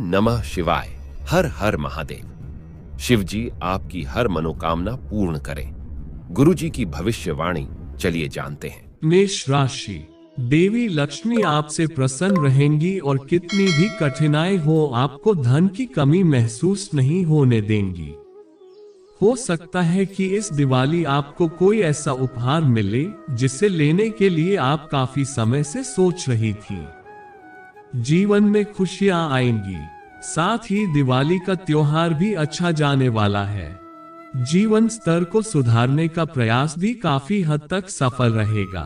नमः शिवाय। हर हर महादेव। शिव जी आपकी हर मनोकामना पूर्ण करें। गुरु जी की भविष्यवाणी चलिए जानते हैं। मेष राशि। देवी लक्ष्मी आपसे प्रसन्न रहेंगी और कितनी भी कठिनाई हो आपको धन की कमी महसूस नहीं होने देंगी। हो सकता है कि इस दिवाली आपको कोई ऐसा उपहार मिले जिसे लेने के लिए आप काफी समय से सोच रही थी। जीवन में खुशियां आएंगी। साथ ही दिवाली का त्योहार भी अच्छा जाने वाला है। जीवन स्तर को सुधारने का प्रयास भी काफी हद तक सफल रहेगा।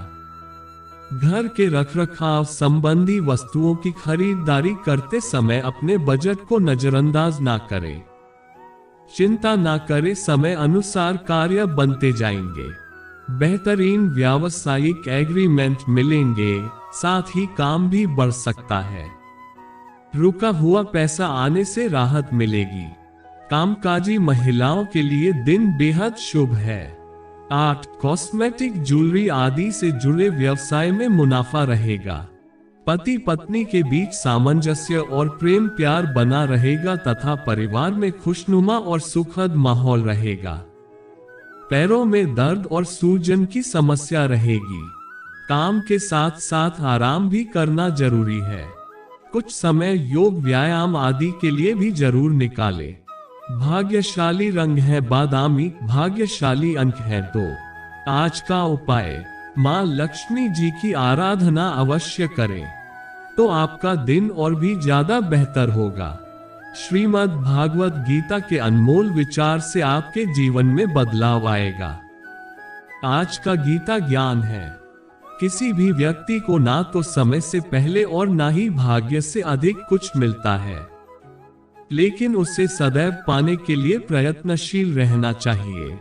घर के रखरखाव संबंधी वस्तुओं की खरीदारी करते समय अपने बजट को नजरअंदाज ना करें। चिंता ना करें, समय अनुसार कार्य बनते जाएंगे। बेहतरीन व्यावसायिक एग्रीमेंट मिलेंगे, साथ ही काम भी बढ़ सकता है। रुका हुआ पैसा आने से राहत मिलेगी। कामकाजी महिलाओं के लिए दिन बेहद शुभ है। आर्ट, कॉस्मेटिक, ज्वेलरी आदि से जुड़े व्यवसाय में मुनाफा रहेगा। पति पत्नी के बीच सामंजस्य और प्रेम प्यार बना रहेगा तथा परिवार में खुशनुमा और सुखद माहौल रहेगा। पैरों में दर्द और सूजन की समस्या रहेगी। काम के साथ साथ आराम भी करना जरूरी है। कुछ समय योग व्यायाम आदि के लिए भी जरूर निकालें। भाग्यशाली रंग है बादामी, भाग्यशाली अंक है 2। आज का उपाय, मां लक्ष्मी जी की आराधना अवश्य करें तो आपका दिन और भी ज्यादा बेहतर होगा। श्रीमद् भागवत गीता के अनमोल विचार से आपके जीवन में बदलाव आएगा। आज का गीता ज्ञान है, किसी भी व्यक्ति को ना तो समय से पहले और ना ही भाग्य से अधिक कुछ मिलता है, लेकिन उसे सदैव पाने के लिए प्रयत्नशील रहना चाहिए।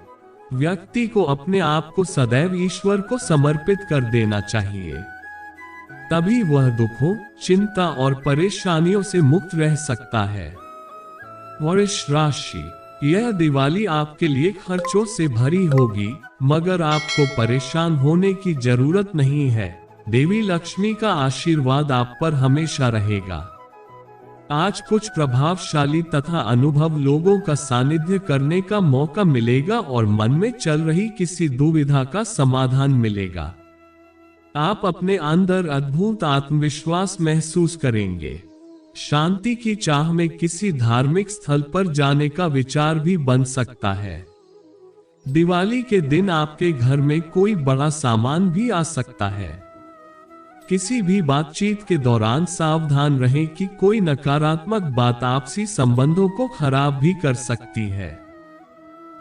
व्यक्ति को अपने आप को सदैव ईश्वर को समर्पित कर देना चाहिए, तभी वह दुखों, चिंता और परेशानियों से मुक्त रह सकता है। वृष राशि। यह दिवाली आपके लिए खर्चों से भरी होगी, मगर आपको परेशान होने की जरूरत नहीं है। देवी लक्ष्मी का आशीर्वाद आप पर हमेशा रहेगा। आज कुछ प्रभावशाली तथा अनुभव लोगों का सानिध्य करने का मौका मिलेगा और मन में चल रही किसी दुविधा का समाधान मिलेगा। आप अपने अंदर अद्भुत आत्मविश्वास महसूस करेंगे। शांति की चाह में किसी धार्मिक स्थल पर जाने का विचार भी बन सकता है। दिवाली के दिन आपके घर में कोई बड़ा सामान भी आ सकता है। किसी भी बातचीत के दौरान सावधान रहें कि कोई नकारात्मक बात आपसी संबंधों को खराब भी कर सकती है।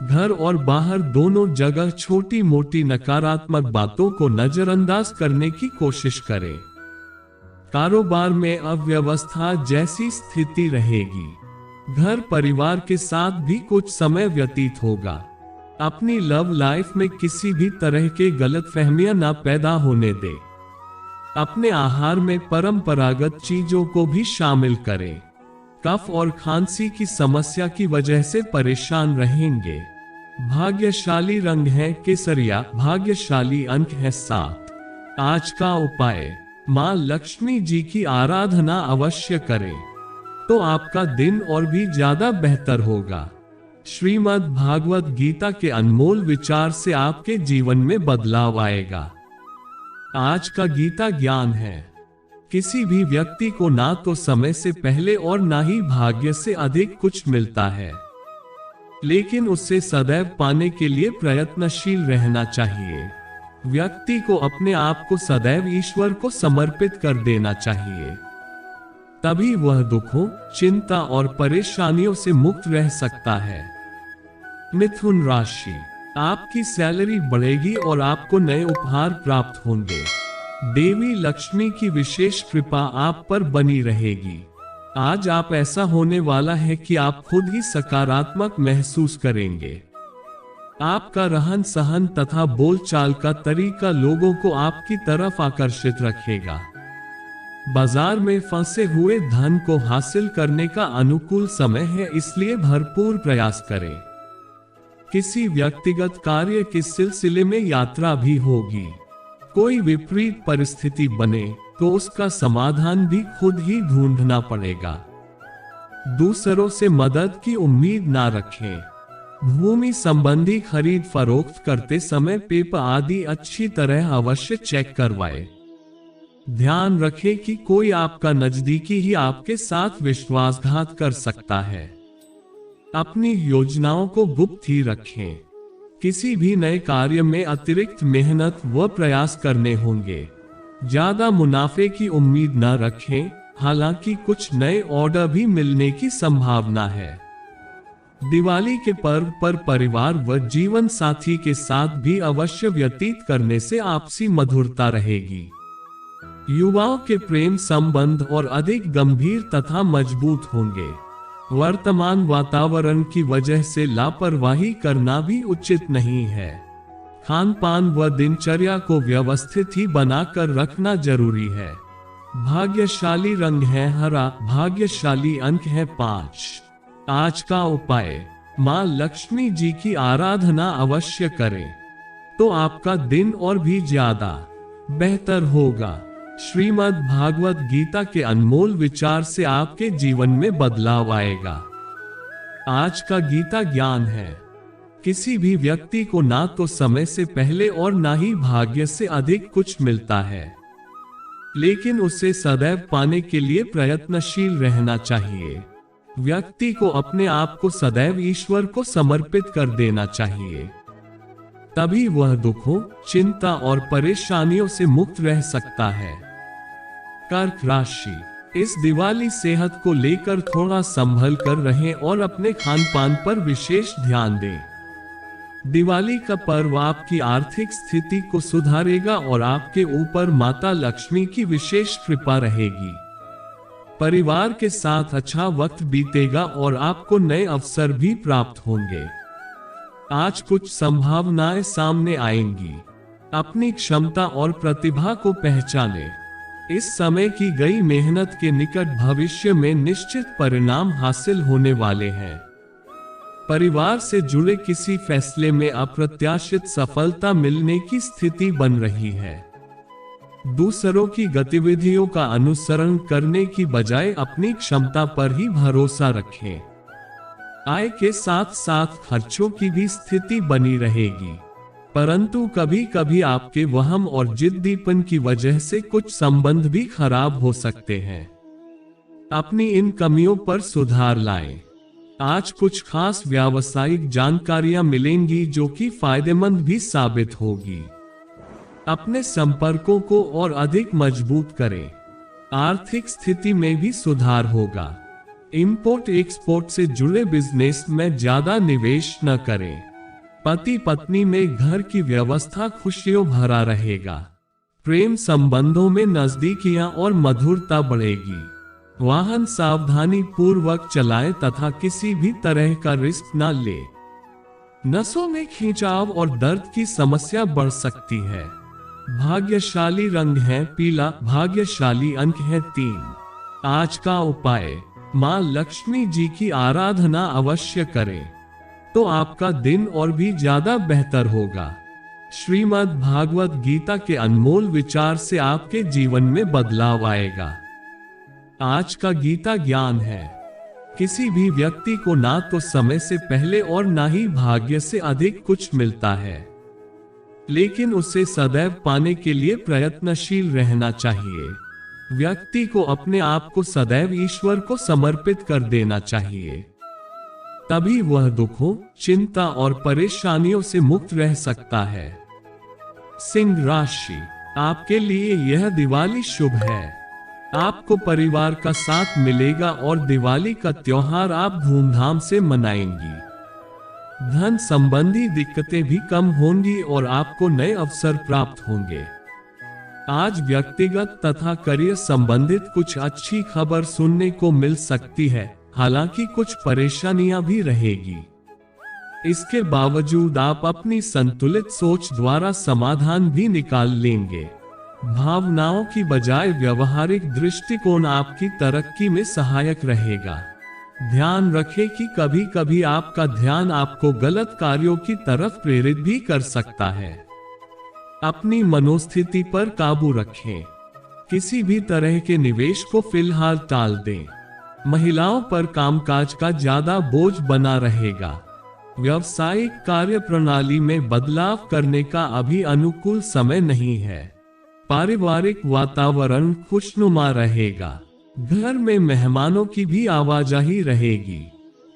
घर और बाहर दोनों जगह छोटी मोटी नकारात्मक बातों को नजरअंदाज करने की कोशिश करें। कारोबार में अव्यवस्था जैसी स्थिति रहेगी। घर परिवार के साथ भी कुछ समय व्यतीत होगा। अपनी लव लाइफ में किसी भी तरह के गलतफहमियां ना पैदा होने दें। अपने आहार में परंपरागत चीजों को भी शामिल करें। कफ और खांसी की समस्या की वजह से परेशान रहेंगे। भाग्यशाली रंग है केसरिया, भाग्यशाली अंक है 7। आज का उपाय, मां लक्ष्मी जी की आराधना अवश्य करें तो आपका दिन और भी ज्यादा बेहतर होगा। श्रीमद् भागवत गीता के अनमोल विचार से आपके जीवन में बदलाव आएगा। आज का गीता ज्ञान है, किसी भी व्यक्ति को ना तो समय से पहले और ना ही भाग्य से अधिक कुछ मिलता है, लेकिन उसे सदैव पाने के लिए प्रयत्नशील रहना चाहिए। व्यक्ति को अपने आप को सदैव ईश्वर को समर्पित कर देना चाहिए, तभी वह दुखों, चिंता और परेशानियों से मुक्त रह सकता है। मिथुन राशि। आपकी सैलरी बढ़ेगी और आपको नए उपहार प्राप्त होंगे। देवी लक्ष्मी की विशेष कृपा आप पर बनी रहेगी। आज आप ऐसा होने वाला है कि आप खुद ही सकारात्मक महसूस करेंगे। आपका रहन सहन तथा बोलचाल का तरीका लोगों को आपकी तरफ आकर्षित रखेगा। बाजार में फंसे हुए धन को हासिल करने का अनुकूल समय है, इसलिए भरपूर प्रयास करें। किसी व्यक्तिगत कार्य के सिलसिले में यात्रा भी होगी। कोई विपरीत परिस्थिति बने तो उसका समाधान भी खुद ही ढूंढना पड़ेगा। दूसरों से मदद की उम्मीद ना रखें। भूमि संबंधी खरीद फरोख्त करते समय पेपर आदि अच्छी तरह अवश्य चेक करवाएं। ध्यान रखें कि कोई आपका नजदीकी ही आपके साथ विश्वासघात कर सकता है। अपनी योजनाओं को गुप्त ही रखें। किसी भी नए कार्य में अतिरिक्त मेहनत व प्रयास करने होंगे। ज्यादा मुनाफे की उम्मीद न रखें, हालांकि कुछ नए ऑर्डर भी मिलने की संभावना है। दिवाली के पर्व पर परिवार व जीवन साथी के साथ भी अवश्य व्यतीत करने से आपसी मधुरता रहेगी। युवाओं के प्रेम संबंध और अधिक गंभीर तथा मजबूत होंगे। वर्तमान वातावरण की वजह से लापरवाही करना भी उचित नहीं है। खान पान व दिनचर्या को व्यवस्थित ही बनाकर रखना जरूरी है। भाग्यशाली रंग है हरा, भाग्यशाली अंक है 5। आज का उपाय, मां लक्ष्मी जी की आराधना अवश्य करें, तो आपका दिन और भी ज्यादा बेहतर होगा। श्रीमद् भागवत गीता के अनमोल विचार से आपके जीवन में बदलाव आएगा। आज का गीता ज्ञान है, किसी भी व्यक्ति को ना तो समय से पहले और ना ही भाग्य से अधिक कुछ मिलता है, लेकिन उसे सदैव पाने के लिए प्रयत्नशील रहना चाहिए। व्यक्ति को अपने आप को सदैव ईश्वर को समर्पित कर देना चाहिए, तभी वह दुखों, चिंता और परेशानियों से मुक्त रह सकता है। कर्क राशि, इस दिवाली सेहत को लेकर थोड़ा संभल कर रहें और अपने खान पान पर विशेष ध्यान दें। दिवाली का पर्व आपकी आर्थिक स्थिति को सुधारेगा और आपके ऊपर माता लक्ष्मी की विशेष कृपा रहेगी। परिवार के साथ अच्छा वक्त बीतेगा और आपको नए अवसर भी प्राप्त होंगे। आज कुछ संभावनाएं सामने आएंगी। अपनी क्षमता और प्रतिभा को पहचानें। इस समय की गई मेहनत के निकट भविष्य में निश्चित परिणाम हासिल होने वाले हैं। परिवार से जुड़े किसी फैसले में अप्रत्याशित सफलता मिलने की स्थिति बन रही है। दूसरों की गतिविधियों का अनुसरण करने की बजाय अपनी क्षमता पर ही भरोसा रखें। आय के साथ साथ खर्चों की भी स्थिति बनी रहेगी, परंतु कभी कभी आपके वहम और जिद्दीपन की वजह से कुछ संबंध भी खराब हो सकते हैं। अपनी इन कमियों पर सुधार लाएं। आज कुछ खास व्यावसायिक जानकारियां मिलेंगी जो कि फायदेमंद भी साबित होगी। अपने संपर्कों को और अधिक मजबूत करें। आर्थिक स्थिति में भी सुधार होगा। इंपोर्ट एक्सपोर्ट से जुड़े बिजनेस में ज्यादा निवेश न करें। पति पत्नी में घर की व्यवस्था खुशियों भरा रहेगा। प्रेम संबंधों में नजदीकियां और मधुरता बढ़ेगी। वाहन सावधानी पूर्वक चलाएं तथा किसी भी तरह का रिस्क न ले। नसों में खिंचाव और दर्द की समस्या बढ़ सकती है। भाग्यशाली रंग है पीला, भाग्यशाली अंक है 3। आज का उपाय, मां लक्ष्मी जी की आराधना अवश्य करें, तो आपका दिन और भी ज्यादा बेहतर होगा। श्रीमद् भागवत गीता के अनमोल विचार से आपके जीवन में बदलाव आएगा। आज का गीता ज्ञान है, किसी भी व्यक्ति को ना तो समय से पहले और ना ही भाग्य से अधिक कुछ मिलता है, लेकिन उसे सदैव पाने के लिए प्रयत्नशील रहना चाहिए। व्यक्ति को अपने आप को सदैव ईश्वर को समर्पित कर देना चाहिए, तभी वह दुखों, चिंता और परेशानियों से मुक्त रह सकता है। सिंह राशि, आपके लिए यह दिवाली शुभ है। आपको परिवार का साथ मिलेगा और दिवाली का त्योहार आप धूमधाम से मनाएंगी। धन संबंधी दिक्कतें भी कम होंगी और आपको नए अवसर प्राप्त होंगे। आज व्यक्तिगत तथा करियर संबंधित कुछ अच्छी खबर सुनने को मिल सकती है, हालांकि कुछ परेशानियां भी रहेगी। इसके बावजूद आप अपनी संतुलित सोच द्वारा समाधान भी निकाल लेंगे। भावनाओं की बजाय व्यवहारिक दृष्टिकोण आपकी तरक्की में सहायक रहेगा। ध्यान रखें कि कभी कभी आपका ध्यान आपको गलत कार्यों की तरफ प्रेरित भी कर सकता है। अपनी मनोस्थिति पर काबू रखें। किसी भी तरह के निवेश को फिलहाल टाल दें। महिलाओं पर कामकाज का ज्यादा बोझ बना रहेगा। व्यावसायिक कार्य प्रणाली में बदलाव करने का अभी अनुकूल समय नहीं है। पारिवारिक वातावरण खुशनुमा रहेगा। घर में मेहमानों की भी आवाजाही रहेगी।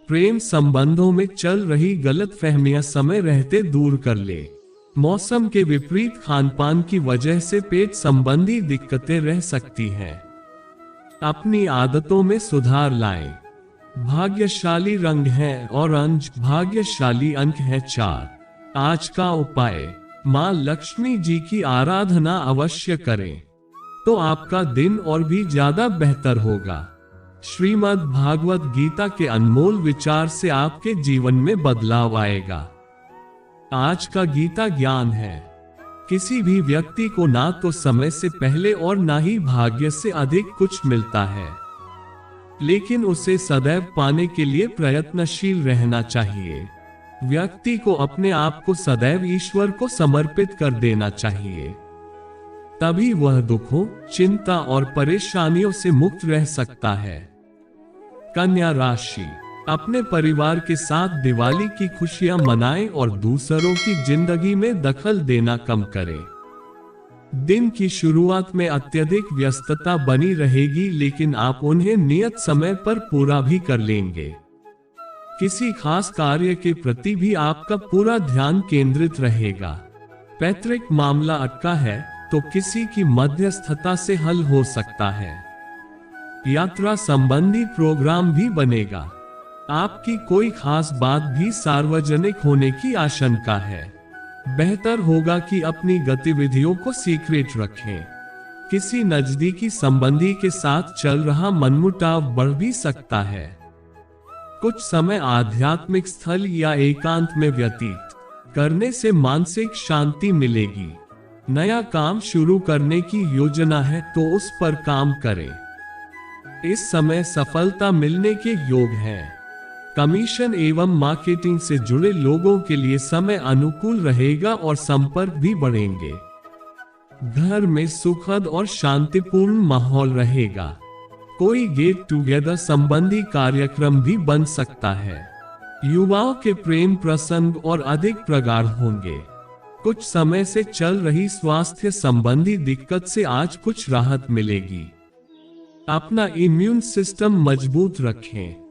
प्रेम संबंधों में चल रही गलतफहमियां समय रहते दूर कर ले। मौसम के विपरीत खानपान की वजह से पेट संबंधी दिक्कतें रह सकती हैं। अपनी आदतों में सुधार लाएं। भाग्यशाली रंग है ऑरेंज, भाग्यशाली अंक है 4। आज का उपाय, मां लक्ष्मी जी की आराधना अवश्य करें तो आपका दिन और भी ज्यादा बेहतर होगा। श्रीमद् भागवत गीता के अनमोल विचार से आपके जीवन में बदलाव आएगा। आज का गीता ज्ञान है, किसी भी व्यक्ति को ना तो समय से पहले और ना ही भाग्य से अधिक कुछ मिलता है, लेकिन उसे सदैव पाने के लिए प्रयत्नशील रहना चाहिए। व्यक्ति को अपने आप को सदैव ईश्वर को समर्पित कर देना चाहिए, तभी वह दुखों, चिंता और परेशानियों से मुक्त रह सकता है। कन्या राशि, अपने परिवार के साथ दिवाली की खुशियां मनाएं और दूसरों की जिंदगी में दखल देना कम करें। दिन की शुरुआत में अत्यधिक व्यस्तता बनी रहेगी, लेकिन आप उन्हें नियत समय पर पूरा भी कर लेंगे। किसी खास कार्य के प्रति भी आपका पूरा ध्यान केंद्रित रहेगा। पैतृक मामला अटका है तो किसी की मध्यस्थता से हल हो सकता है। यात्रा संबंधी प्रोग्राम भी बनेगा। आपकी कोई खास बात भी सार्वजनिक होने की आशंका है। बेहतर होगा कि अपनी गतिविधियों को सीक्रेट रखें। किसी नजदीकी संबंधी के साथ चल रहा मनमुटाव बढ़ भी सकता है। कुछ समय आध्यात्मिक स्थल या एकांत में व्यतीत करने से मानसिक शांति मिलेगी। नया काम शुरू करने की योजना है तो उस पर काम करें। इस समय सफलता मिलने के योग हैं। कमीशन एवं मार्केटिंग से जुड़े लोगों के लिए समय अनुकूल रहेगा और संपर्क भी बढ़ेंगे। घर में सुखद और शांतिपूर्ण माहौल रहेगा। कोई गेट टुगेदर संबंधी कार्यक्रम भी बन सकता है। युवाओं के प्रेम प्रसंग और अधिक प्रगाढ़ होंगे। कुछ समय से चल रही स्वास्थ्य संबंधी दिक्कत से आज कुछ राहत मिलेगी। अपना इम्यून सिस्टम मजबूत रखें।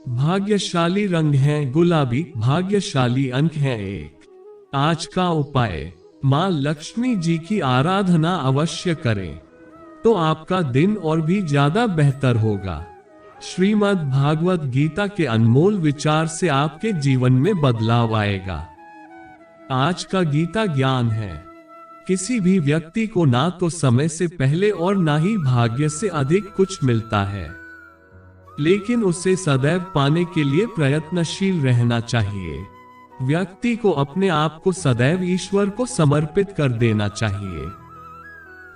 भाग्यशाली रंग है गुलाबी, भाग्यशाली अंक है 1। आज का उपाय, मां लक्ष्मी जी की आराधना अवश्य करें तो आपका दिन और भी ज्यादा बेहतर होगा। श्रीमद् भागवत गीता के अनमोल विचार से आपके जीवन में बदलाव आएगा। आज का गीता ज्ञान है, किसी भी व्यक्ति को ना तो समय से पहले और ना ही भाग्य से अधिक कुछ मिलता है, लेकिन उसे सदैव पाने के लिए प्रयत्नशील रहना चाहिए। व्यक्ति को अपने आप को सदैव ईश्वर को समर्पित कर देना चाहिए,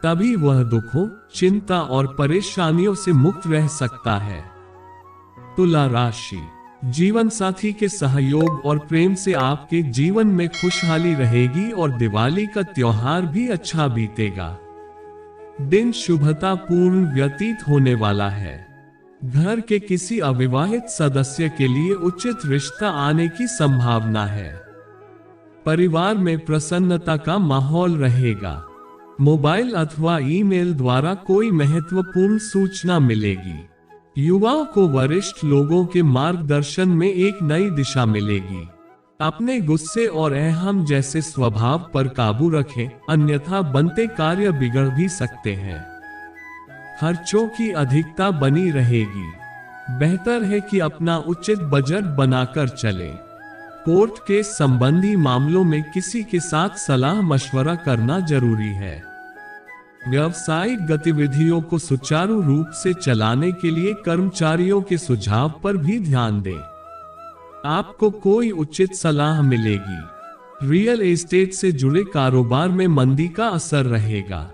तभी वह दुखों, चिंता और परेशानियों से मुक्त रह सकता है। तुला राशि, जीवन साथी के सहयोग और प्रेम से आपके जीवन में खुशहाली रहेगी और दिवाली का त्योहार भी अच्छा बीतेगा। दिन शुभता पूर्ण व्यतीत होने वाला है। घर के किसी अविवाहित सदस्य के लिए उचित रिश्ता आने की संभावना है। परिवार में प्रसन्नता का माहौल रहेगा। मोबाइल अथवा ईमेल द्वारा कोई महत्वपूर्ण सूचना मिलेगी। युवाओं को वरिष्ठ लोगों के मार्गदर्शन में एक नई दिशा मिलेगी। अपने गुस्से और अहम जैसे स्वभाव पर काबू रखें, अन्यथा बनते कार्य बिगड़ भी सकते हैं। खर्चों की अधिकता बनी रहेगी। बेहतर है कि अपना उचित बजट बनाकर चलें। कोर्ट केस संबंधी मामलों में किसी के साथ सलाह मशवरा करना जरूरी है। व्यावसायिक गतिविधियों को सुचारू रूप से चलाने के लिए कर्मचारियों के सुझाव पर भी ध्यान दें। आपको कोई उचित सलाह मिलेगी। रियल एस्टेट से जुड़े कारोबार में मंदी का असर रहेगा।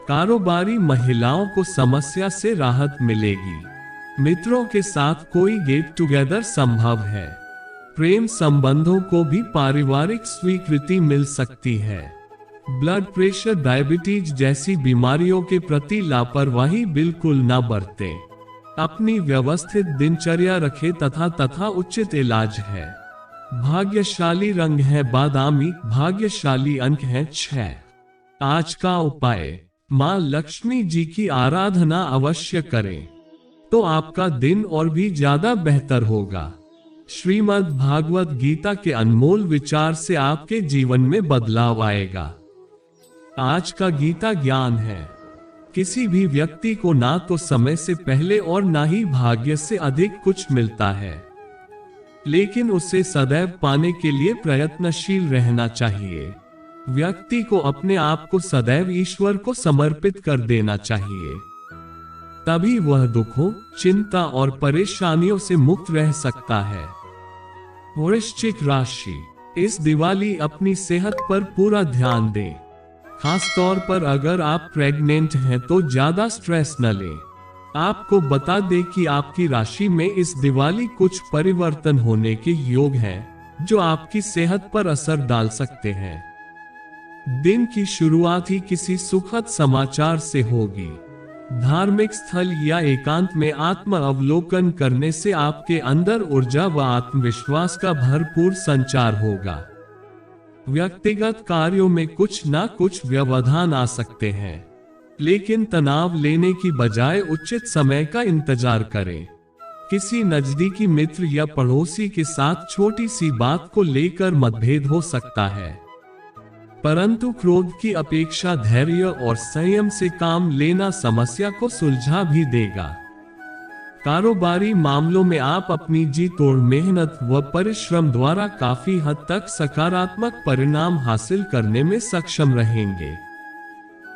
कारोबारी महिलाओं को समस्या से राहत मिलेगी। मित्रों के साथ कोई गेट टुगेदर संभव है। प्रेम संबंधों को भी पारिवारिक स्वीकृति मिल सकती है। ब्लड प्रेशर, डायबिटीज जैसी बीमारियों के प्रति लापरवाही बिल्कुल न बरतें। अपनी व्यवस्थित दिनचर्या रखें तथा उचित इलाज है। भाग्यशाली रंग है बादामी, भाग्यशाली अंक है 6। आज का उपाय, मां लक्ष्मी जी की आराधना अवश्य करें तो आपका दिन और भी ज्यादा बेहतर होगा। श्रीमद् भागवत गीता के अनमोल विचार से आपके जीवन में बदलाव आएगा। आज का गीता ज्ञान है, किसी भी व्यक्ति को ना तो समय से पहले और ना ही भाग्य से अधिक कुछ मिलता है, लेकिन उसे सदैव पाने के लिए प्रयत्नशील रहना चाहिए। व्यक्ति को अपने आप को सदैव ईश्वर को समर्पित कर देना चाहिए, तभी वह दुखों, चिंता और परेशानियों से मुक्त रह सकता है। वृश्चिक राशि, इस दिवाली अपनी सेहत पर पूरा ध्यान दें। खास तौर पर अगर आप प्रेग्नेंट हैं तो ज्यादा स्ट्रेस न लें। आपको बता दें कि आपकी राशि में इस दिवाली कुछ परिवर्तन होने के योग हैं, जो आपकी सेहत पर असर डाल सकते हैं। दिन की शुरुआत ही किसी सुखद समाचार से होगी। धार्मिक स्थल या एकांत में आत्म अवलोकन करने से आपके अंदर ऊर्जा व आत्मविश्वास का भरपूर संचार होगा। व्यक्तिगत कार्यों में कुछ ना कुछ व्यवधान आ सकते हैं, लेकिन तनाव लेने की बजाय उचित समय का इंतजार करें। किसी नजदीकी मित्र या पड़ोसी के साथ छोटी सी बात को लेकर मतभेद हो सकता है, परंतु क्रोध की अपेक्षा धैर्य और संयम से काम लेना समस्या को सुलझा भी देगा। कारोबारी मामलों में आप अपनी जी तोड़ मेहनत व परिश्रम द्वारा काफी हद तक सकारात्मक परिणाम हासिल करने में सक्षम रहेंगे।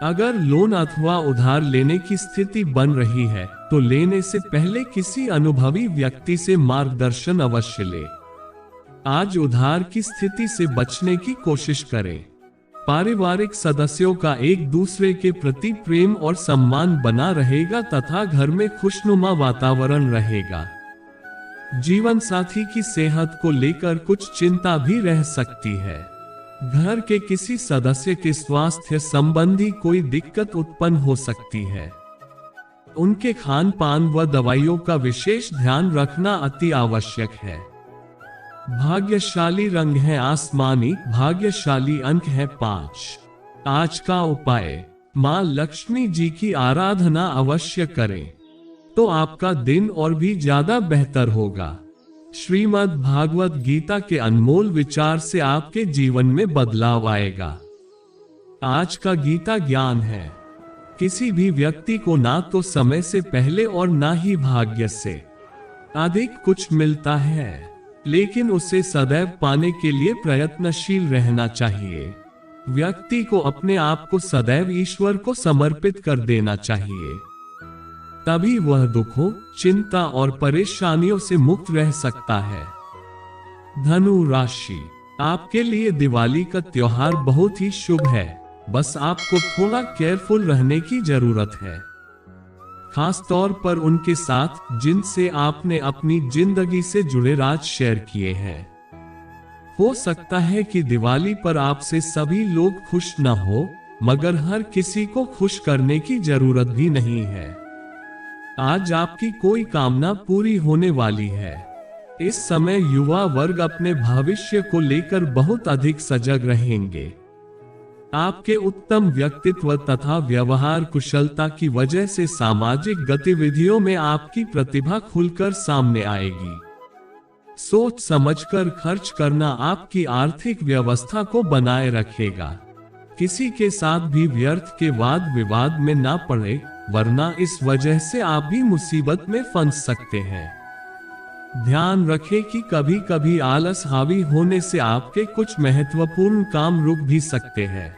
अगर लोन अथवा उधार लेने की स्थिति बन रही है तो लेने से पहले किसी अनुभवी व्यक्ति से मार्गदर्शन अवश्य लें। आज उधार की स्थिति से बचने की कोशिश करें। पारिवारिक सदस्यों का एक दूसरे के प्रति प्रेम और सम्मान बना रहेगा तथा घर में खुशनुमा वातावरण रहेगा। जीवन साथी की सेहत को लेकर कुछ चिंता भी रह सकती है। घर के किसी सदस्य के स्वास्थ्य संबंधी कोई दिक्कत उत्पन्न हो सकती है। उनके खान पान व दवाइयों का विशेष ध्यान रखना अति आवश्यक है। भाग्यशाली रंग है आसमानी, भाग्यशाली अंक है 5। आज का उपाय, मां लक्ष्मी जी की आराधना अवश्य करें तो आपका दिन और भी ज्यादा बेहतर होगा। श्रीमद् भागवत गीता के अनमोल विचार से आपके जीवन में बदलाव आएगा। आज का गीता ज्ञान है, किसी भी व्यक्ति को ना तो समय से पहले और ना ही भाग्य से अधिक कुछ मिलता है, लेकिन उसे सदैव पाने के लिए प्रयत्नशील रहना चाहिए। व्यक्ति को अपने आप को सदैव ईश्वर को समर्पित कर देना चाहिए, तभी वह दुखों, चिंता और परेशानियों से मुक्त रह सकता है। धनु राशि, आपके लिए दिवाली का त्योहार बहुत ही शुभ है, बस आपको थोड़ा केयरफुल रहने की जरूरत है। खास तौर पर उनके साथ जिनसे आपने अपनी जिंदगी से जुड़े राज शेयर किए हैं। हो सकता है कि दिवाली पर आपसे सभी लोग खुश न हो, मगर हर किसी को खुश करने की जरूरत भी नहीं है। आज आपकी कोई कामना पूरी होने वाली है। इस समय युवा वर्ग अपने भविष्य को लेकर बहुत अधिक सजग रहेंगे। आपके उत्तम व्यक्तित्व तथा व्यवहार कुशलता की वजह से सामाजिक गतिविधियों में आपकी प्रतिभा खुलकर सामने आएगी। सोच समझकर खर्च करना आपकी आर्थिक व्यवस्था को बनाए रखेगा। किसी के साथ भी व्यर्थ के वाद विवाद में ना पड़े, वरना इस वजह से आप भी मुसीबत में फंस सकते हैं। ध्यान रखें कि कभी कभी आलस हावी होने से आपके कुछ महत्वपूर्ण काम रुक भी सकते हैं,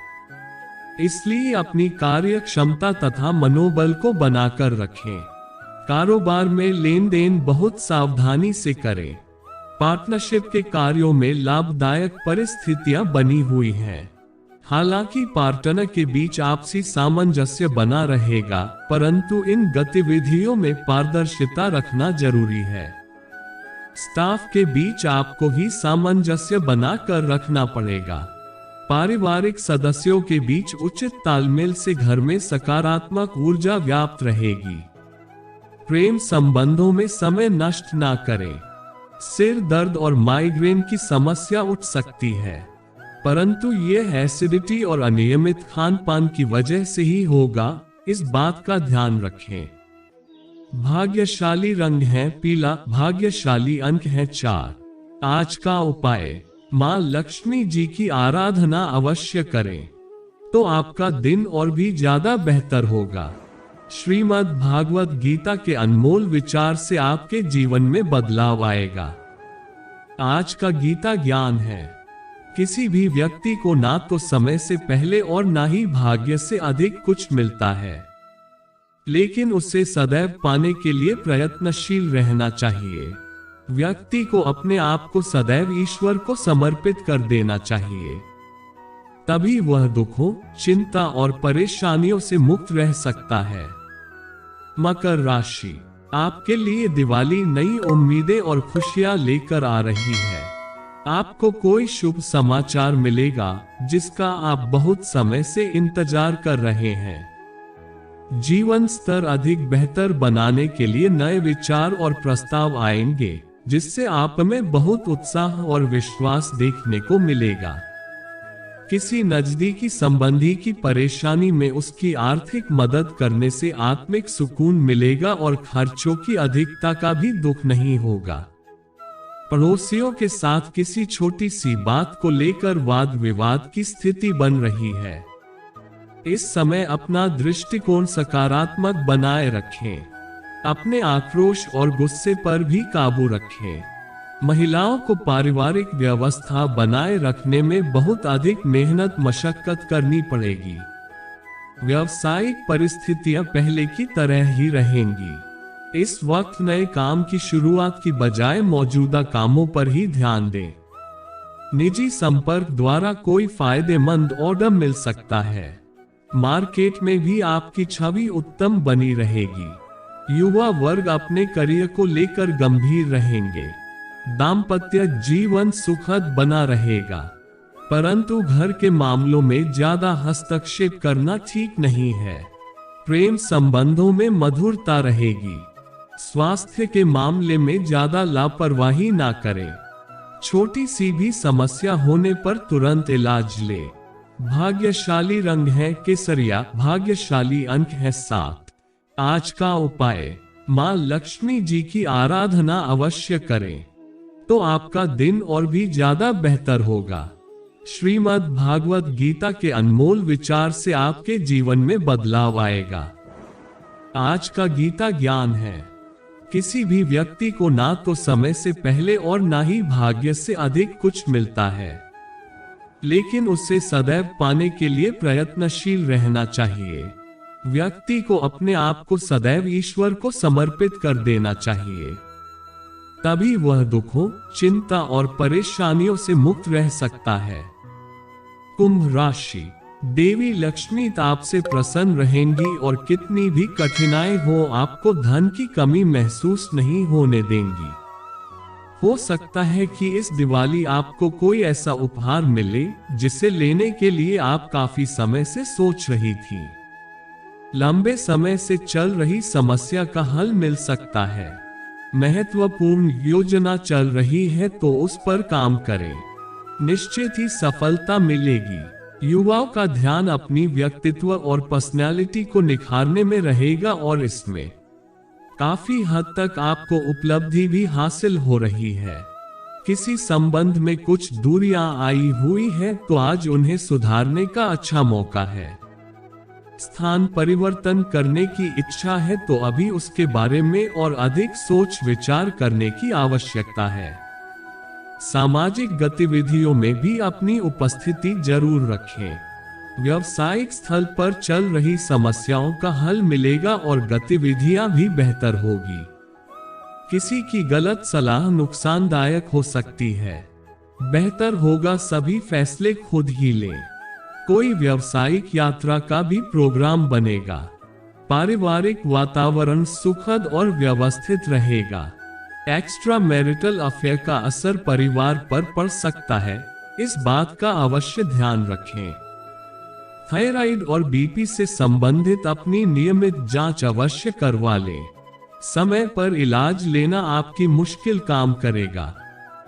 इसलिए अपनी कार्य क्षमता तथा मनोबल को बनाकर रखें। कारोबार में लेन देन बहुत सावधानी से करें। पार्टनरशिप के कार्यों में लाभदायक परिस्थितियां बनी हुई हैं। हालांकि पार्टनर के बीच आपसी सामंजस्य बना रहेगा, परंतु इन गतिविधियों में पारदर्शिता रखना जरूरी है। स्टाफ के बीच आपको ही सामंजस्य बनाकर रखना पड़ेगा। पारिवारिक सदस्यों के बीच उचित तालमेल से घर में सकारात्मक ऊर्जा व्याप्त रहेगी। प्रेम संबंधों में समय नष्ट ना करें। सिर दर्द और माइग्रेन की समस्या उठ सकती है, परंतु यह एसिडिटी और अनियमित खान पान की वजह से ही होगा, इस बात का ध्यान रखें। भाग्यशाली रंग है पीला, भाग्यशाली अंक है 4। आज का उपाय, मां लक्ष्मी जी की आराधना अवश्य करें, तो आपका दिन और भी ज्यादा बेहतर होगा। श्रीमद् भागवत गीता के अनमोल विचार से आपके जीवन में बदलाव आएगा। आज का गीता ज्ञान है, किसी भी व्यक्ति को ना तो समय से पहले और ना ही भाग्य से अधिक कुछ मिलता है, लेकिन उसे सदैव पाने के लिए प्रयत्नशील रहना चाहिए। व्यक्ति को अपने आप को सदैव ईश्वर को समर्पित कर देना चाहिए, तभी वह दुखों, चिंता और परेशानियों से मुक्त रह सकता है। मकर राशि, आपके लिए दिवाली नई उम्मीदें और खुशियां लेकर आ रही है। आपको कोई शुभ समाचार मिलेगा जिसका आप बहुत समय से इंतजार कर रहे हैं। जीवन स्तर अधिक बेहतर बनाने के लिए नए विचार और प्रस्ताव आएंगे, जिससे आप में बहुत उत्साह और विश्वास देखने को मिलेगा। किसी नजदीकी संबंधी की परेशानी में उसकी आर्थिक मदद करने से आत्मिक सुकून मिलेगा और खर्चों की अधिकता का भी दुख नहीं होगा। पड़ोसियों के साथ किसी छोटी सी बात को लेकर वाद विवाद की स्थिति बन रही है। इस समय अपना दृष्टिकोण सकारात्मक बनाए रखें। अपने आक्रोश और गुस्से पर भी काबू रखें। महिलाओं को पारिवारिक व्यवस्था बनाए रखने में बहुत अधिक मेहनत मशक्कत करनी पड़ेगी। व्यावसायिक परिस्थितियां पहले की तरह ही रहेंगी। इस वक्त नए काम की शुरुआत की बजाय मौजूदा कामों पर ही ध्यान दें। निजी संपर्क द्वारा कोई फायदेमंद ऑर्डर मिल सकता है। मार्केट में भी आपकी छवि उत्तम बनी रहेगी। युवा वर्ग अपने करियर को लेकर गंभीर रहेंगे। दाम्पत्य जीवन सुखद बना रहेगा, परंतु घर के मामलों में ज्यादा हस्तक्षेप करना ठीक नहीं है। प्रेम संबंधों में मधुरता रहेगी। स्वास्थ्य के मामले में ज्यादा लापरवाही ना करें। छोटी सी भी समस्या होने पर तुरंत इलाज ले। भाग्यशाली रंग है केसरिया, भाग्यशाली अंक है 7। आज का उपाय, मां लक्ष्मी जी की आराधना अवश्य करें, तो आपका दिन और भी ज्यादा बेहतर होगा। श्रीमद् भागवत गीता के अनमोल विचार से आपके जीवन में बदलाव आएगा। आज का गीता ज्ञान है, किसी भी व्यक्ति को ना तो समय से पहले और ना ही भाग्य से अधिक कुछ मिलता है, लेकिन उसे सदैव पाने के लिए प्रयत्नशील रहना चाहिए। व्यक्ति को अपने आप को सदैव ईश्वर को समर्पित कर देना चाहिए, तभी वह दुखों, चिंता और परेशानियों से मुक्त रह सकता है। कुंभ राशि, देवी लक्ष्मी आपसे प्रसन्न रहेंगी और कितनी भी कठिनाई हो आपको धन की कमी महसूस नहीं होने देंगी। हो सकता है कि इस दिवाली आपको कोई ऐसा उपहार मिले जिसे लेने के लिए आप काफी समय से सोच रही थी। लंबे समय से चल रही समस्या का हल मिल सकता है। महत्वपूर्ण योजना चल रही है तो उस पर काम करें, निश्चित ही सफलता मिलेगी। युवाओं का ध्यान अपनी व्यक्तित्व और पर्सनैलिटी को निखारने में रहेगा और इसमें काफी हद तक आपको उपलब्धि भी हासिल हो रही है। किसी संबंध में कुछ दूरियां आई हुई है तो आज उन्हें सुधारने का अच्छा मौका है। स्थान परिवर्तन करने की इच्छा है तो अभी उसके बारे में और अधिक सोच विचार करने की आवश्यकता है। सामाजिक गतिविधियों में भी अपनी उपस्थिति जरूर रखें। व्यावसायिक स्थल पर चल रही समस्याओं का हल मिलेगा और गतिविधियां भी बेहतर होगी। किसी की गलत सलाह नुकसानदायक हो सकती है। बेहतर होगा सभी फैसले खुद ही लें। कोई व्यावसायिक यात्रा का भी प्रोग्राम बनेगा। पारिवारिक वातावरण सुखद और व्यवस्थित रहेगा। एक्स्ट्रा मैरिटल अफेयर का असर परिवार पर पड़ सकता है, इस बात का अवश्य ध्यान रखें। थायराइड और बीपी से संबंधित अपनी नियमित जांच अवश्य करवा लें। समय पर इलाज लेना आपकी मुश्किल काम करेगा।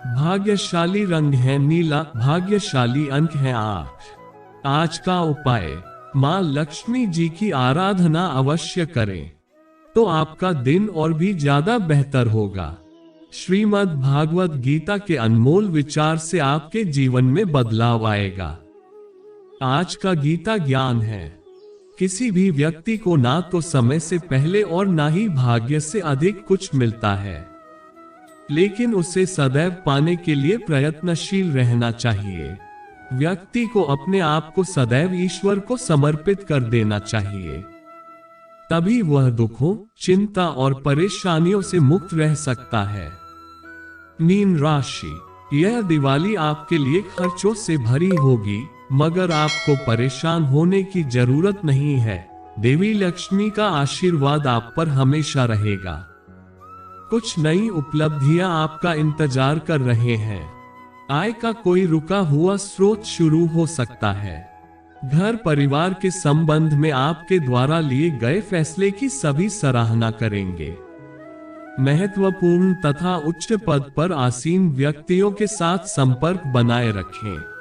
भाग्यशाली रंग है नीला, भाग्यशाली अंक है 8। आज का उपाय, माँ लक्ष्मी जी की आराधना अवश्य करें, तो आपका दिन और भी ज्यादा बेहतर होगा। श्रीमद् भागवत गीता के अनमोल विचार से आपके जीवन में बदलाव आएगा। आज का गीता ज्ञान है, किसी भी व्यक्ति को ना तो समय से पहले और ना ही भाग्य से अधिक कुछ मिलता है, लेकिन उसे सदैव पाने के लिए प्रयत्नशील रहना चाहिए। व्यक्ति को अपने आप को सदैव ईश्वर को समर्पित कर देना चाहिए, तभी वह दुखों, चिंता और परेशानियों से मुक्त रह सकता है। मीन राशि, यह दिवाली आपके लिए खर्चों से भरी होगी, मगर आपको परेशान होने की जरूरत नहीं है। देवी लक्ष्मी का आशीर्वाद आप पर हमेशा रहेगा। कुछ नई उपलब्धियां आपका इंतजार कर रहे हैं। आय का कोई रुका हुआ स्रोत शुरू हो सकता है। घर परिवार के संबंध में आपके द्वारा लिए गए फैसले की सभी सराहना करेंगे। महत्वपूर्ण तथा उच्च पद पर आसीन व्यक्तियों के साथ संपर्क बनाए रखें।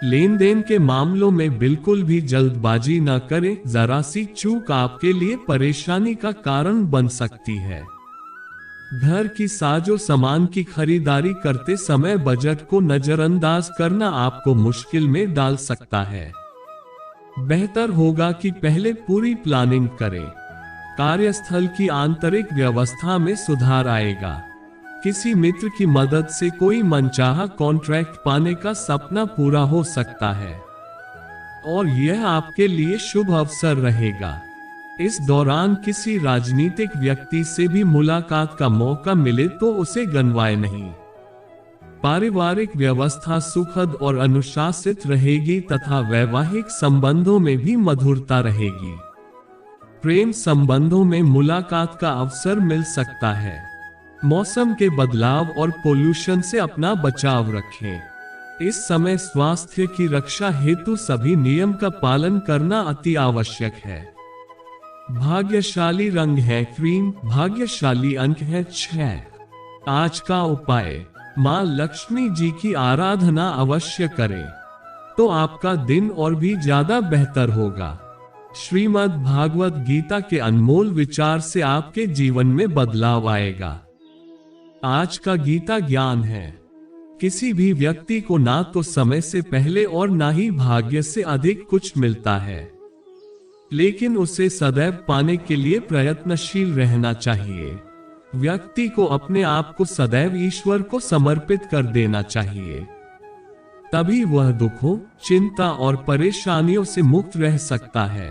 लेन देन के मामलों में बिल्कुल भी जल्दबाजी न करें, जरा सी चूक आपके लिए परेशानी का कारण बन सकती है। घर की साजो सामान की खरीदारी करते समय बजट को नजरअंदाज करना आपको मुश्किल में डाल सकता है। बेहतर होगा कि पहले पूरी प्लानिंग करें। कार्यस्थल की आंतरिक व्यवस्था में सुधार आएगा। किसी मित्र की मदद से कोई मनचाहा कॉन्ट्रैक्ट पाने का सपना पूरा हो सकता है और यह आपके लिए शुभ अवसर रहेगा। इस दौरान किसी राजनीतिक व्यक्ति से भी मुलाकात का मौका मिले तो उसे गंवाए नहीं। पारिवारिक व्यवस्था सुखद और अनुशासित रहेगी तथा वैवाहिक संबंधों में भी मधुरता रहेगी। प्रेम संबंधों में मुलाकात का अवसर मिल सकता है। मौसम के बदलाव और पोल्यूशन से अपना बचाव रखें। इस समय स्वास्थ्य की रक्षा हेतु सभी नियम का पालन करना अति आवश्यक है। भाग्यशाली रंग है क्रीम, भाग्यशाली अंक है 6। आज का उपाय, माँ लक्ष्मी जी की आराधना अवश्य करें, तो आपका दिन और भी ज्यादा बेहतर होगा। श्रीमद् भागवत गीता के अनमोल विचार से आपके जीवन में बदलाव आएगा। आज का गीता ज्ञान है, किसी भी व्यक्ति को ना तो समय से पहले और ना ही भाग्य से अधिक कुछ मिलता है, लेकिन उसे सदैव पाने के लिए प्रयत्नशील रहना चाहिए। व्यक्ति को अपने आप को सदैव ईश्वर को समर्पित कर देना चाहिए, तभी वह दुखों, चिंता और परेशानियों से मुक्त रह सकता है।